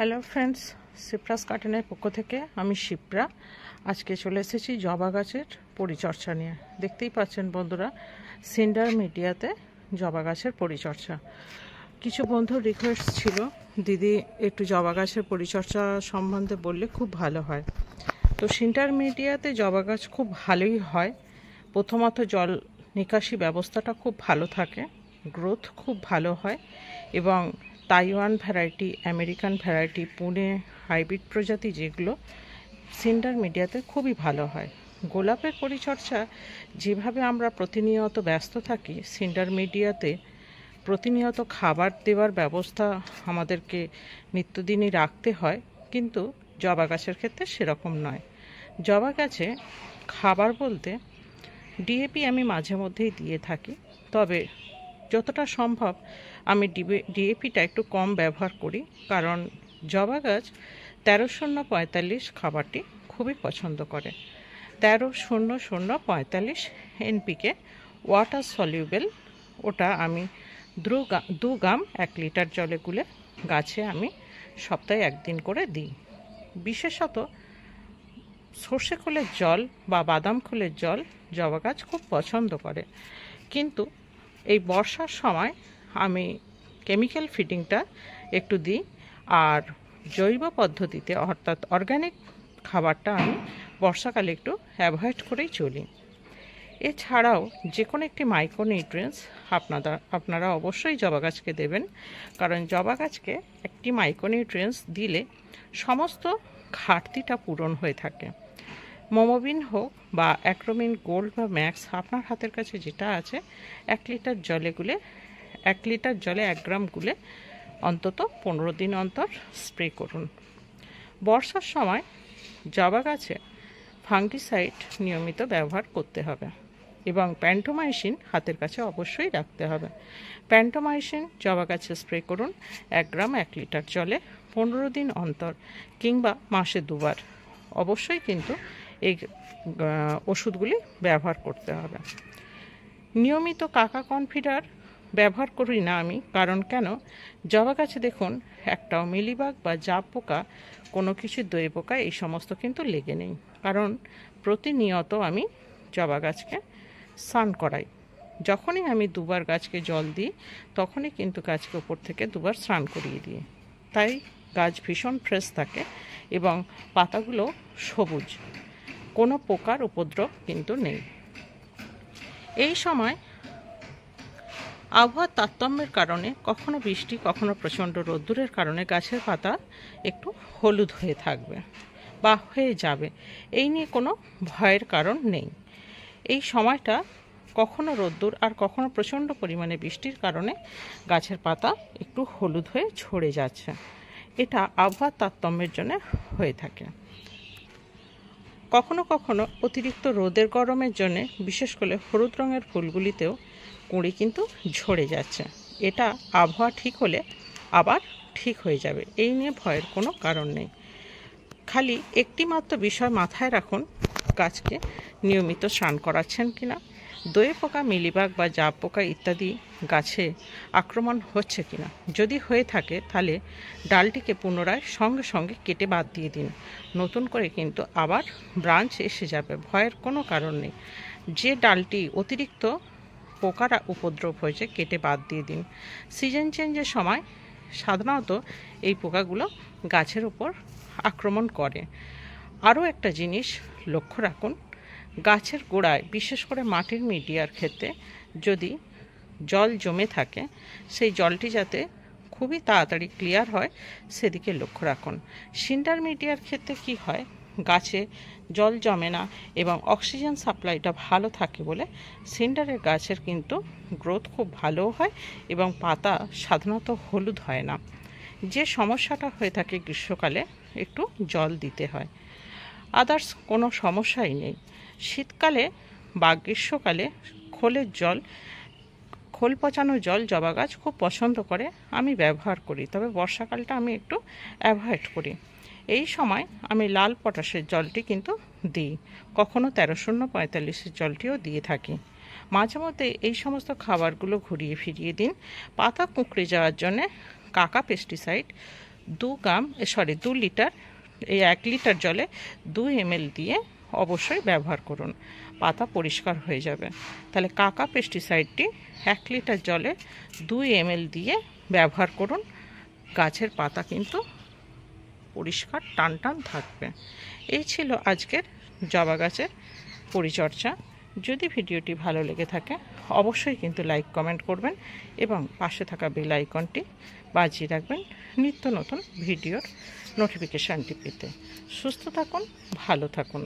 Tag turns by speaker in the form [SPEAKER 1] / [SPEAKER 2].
[SPEAKER 1] Hello friends, সিপ্রাস গার্ডেনের পক্ষ থেকে আমি শিপ্রা। আজকে চলে এসেছি জবা গাছের পরিচর্যা নিয়ে। দেখতেই পাচ্ছেন বন্ধুরা, সিন্ডার মিডিয়াতে জবা গাছের পরিচর্যা। কিছু বন্ধুর রিকোয়েস্ট ছিল, দিদি একটু জবা গাছের পরিচর্যা সম্বন্ধে বললে খুব ভালো হয়। তো সিন্ডার মিডিয়াতে জবা গাছ খুব ভালোই হয়। প্রথমত জল নিকাশি ব্যবস্থাটা খুব ভালো থাকে, গ্রোথ খুব ভালো হয় এবং Taiwan variety, American variety, Pune hybrid প্রজাতি যেগুলো সিন্ডার মিডিয়াতে খুবই ভালো হয়। গোলাপের পরিচর্যা যেভাবে আমরা প্রতিনিয়ত ব্যস্ত থাকি, সিন্ডার মিডিয়াতে প্রতিনিয়ত খাবার দেওয়ার ব্যবস্থা আমাদেরকে নিত্যদিনই রাখতে হয়, কিন্তু জবা গাছের ক্ষেত্রে সেরকম নয়। জবা গাছে খাবার বলতে ডিএপি আমি মাঝে মধ্যেই দিয়ে থাকি, তবে যতটা সম্ভব আমি ডিএপিটা একটু কম ব্যবহার করি, কারণ জবা গাছ 13-0-45 খাবারটি খুবই পছন্দ করে। 13-0-0-45 এনপিকে ওয়াটার সলিউবেল, ওটা আমি 2 গ্রাম 1 লিটার জলে গুলে গাছে আমি সপ্তাহে 1 দিন করে দিই। বিশেষত সর্ষে খোলের জল বা বাদাম খোলের জল জবা গাছ খুব পছন্দ করে, কিন্তু এই বর্ষার সময় আমি কেমিক্যাল ফিডিংটা একটু দিই, আর জৈব পদ্ধতিতে অর্থাৎ অর্গানিক খাবারটা আমি বর্ষাকালে একটু অ্যাভয়েড করেই চলি। এছাড়াও যে কোনো একটি মাইক্রোনিউট্রিয়েন্টস আপনারা অবশ্যই জবা গাছকে দেবেন, কারণ জবা গাছকে একটি মাইক্রোনিউট্রিয়েন্টস দিলে সমস্ত ঘাটতিটা পূরণ হয়ে থাকে। মোমোবিন হোক বা অ্যাক্রোমিন গোল্ড বা ম্যাক্স, আপনার হাতের কাছে যেটা আছে 1 লিটার জলে 1 গ্রাম গুলে অন্তত 15 দিন অন্তর স্প্রে করুন। বর্ষার সময় জবা গাছে ফাঙ্গিসাইড নিয়মিত ব্যবহার করতে হবে এবং প্যান্টোমাইসিন হাতের কাছে অবশ্যই রাখতে হবে। প্যান্টোমাইসিন জবা গাছে স্প্রে করুন 1 গ্রাম 1 লিটার জলে 15 দিন অন্তর, কিংবা মাসে 2 বার। অবশ্যই কিন্তু এই ওষুধগুলি ব্যবহার করতে হবে। নিয়মিত কাকা কনফিডার ব্যবহার করি না আমি, কারণ কেন, জবা গাছে দেখুন একটাও মিলিবাগ বা জাপ পোকা, কোনো কিছু দই পোকা এই সমস্ত কিন্তু লেগে নেই, কারণ প্রতিনিয়ত আমি জবা গাছকে স্নান করাই। যখনই আমি 2 বার গাছকে জল দিই, তখনই কিন্তু গাছকে ওপর থেকে 2 বার স্নান করিয়ে দিই। তাই গাছ ভীষণ ফ্রেশ থাকে এবং পাতাগুলো সবুজ, কোনো পোকার উপদ্রব কিন্তু নেই। এই সময় আবহাওয়ার তারতম্যের কারণে কখনো বৃষ্টি কখনো প্রচণ্ড রোদ্দুরের কারণে গাছের পাতা একটু হলুদ হয়ে থাকবে বা হয়ে যাবে, এই নিয়ে কোনো ভয়ের কারণ নেই। এই সময়টা কখনো রোদ্দুর আর কখনো প্রচণ্ড পরিমাণে বৃষ্টির কারণে গাছের পাতা একটু হলুদ হয়ে ঝরে যাচ্ছে, এটা আবহাওয়ার তারতম্যের জন্য হয়ে থাকে। কখনো কখনো অতিরিক্ত রোদের গরমের জন্য বিশেষ করে হলুদ রঙের ফুলগুলিতেও কুঁড়ি কিন্তু ঝরে যাচ্ছে, এটা আবহাওয়া ঠিক হলে আবার ঠিক হয়ে যাবে, এই নিয়ে ভয়ের কোনো কারণ নেই। খালি একটি মাত্র বিষয় মাথায় রাখুন, গাছকে নিয়মিত স্নান করাচ্ছেন কিনা, দই পোকা, মিলিবাগ বা জাপ পোকা ইত্যাদি গাছে আক্রমণ হচ্ছে কিনা। যদি হয়ে থাকে তাহলে ডালটিকে পুনরায় সঙ্গে সঙ্গে কেটে বাদ দিয়ে দিন, নতুন করে কিন্তু আবার ব্রাঞ্চ এসে যাবে, ভয়ের কোনো কারণ নেই। যে ডালটি অতিরিক্ত পোকার উপদ্রব হয়েছে কেটে বাদ দিয়ে দিন। সিজন চেঞ্জের সময় সাধারণত এই পোকাগুলো গাছের উপর আক্রমণ করে। আরও একটা জিনিস লক্ষ্য রাখুন, গাছের গোড়ায় বিশেষ করে মাটির মিডিয়ার ক্ষেত্রে যদি জল জমে থাকে, সেই জলটি যাতে খুবই তাড়াতাড়ি ক্লিয়ার হয় সেদিকে লক্ষ্য রাখুন। সিন্ডার মিডিয়ার ক্ষেত্রে কি হয়, গাছে জল জমে না এবং অক্সিজেন সাপ্লাইটা ভালো থাকে বলে সিন্ডারের গাছের কিন্তু গ্রোথ খুব ভালো হয় এবং পাতা সাধারণত হলুদ হয় না। যে সমস্যাটা হয়ে থাকে গ্রীষ্মকালে একটু জল দিতে হয়, আদার্স কোনো সমস্যাই নেই। শীতকালে বা গ্রীষ্মকালে খোল পচানো জল জবা গাছ খুব পছন্দ করে, আমি ব্যবহার করি, তবে বর্ষাকালটা আমি একটু অ্যাভয়েড করি। এই সময় আমি লাল পটাশের জলটি কিন্তু দিই, কখনো 13-0-45 জলটিও দিয়ে থাকি। মাঝে মধ্যে এই সমস্ত খাবারগুলো ঘুরিয়ে ফিরিয়ে দিন। পাতা কুঁকড়ে যাওয়ার জন্যে কাকা পেস্টিসাইড 2 লিটার, এই 1 লিটার জলে 2 ml দিয়ে অবশ্যই ব্যবহার করুন, পাতা পরিষ্কার হয়ে যাবে। তাহলে কাকা পেস্টিসাইডটি 1 লিটার জলে 2 ml দিয়ে ব্যবহার করুন, গাছের পাতা কিন্তু পরিষ্কার টান টান থাকবে। এই ছিল আজকের জবা গাছের পরিচর্যা। যদি ভিডিওটি ভালো লেগে থাকে অবশ্যই কিন্তু লাইক কমেন্ট করবেন এবং পাশে থাকা বেল আইকনটি বাজিয়ে রাখবেন নিত্য নতুন ভিডিওর নোটিফিকেশানটি পেতে। সুস্থ থাকুন, ভালো থাকুন।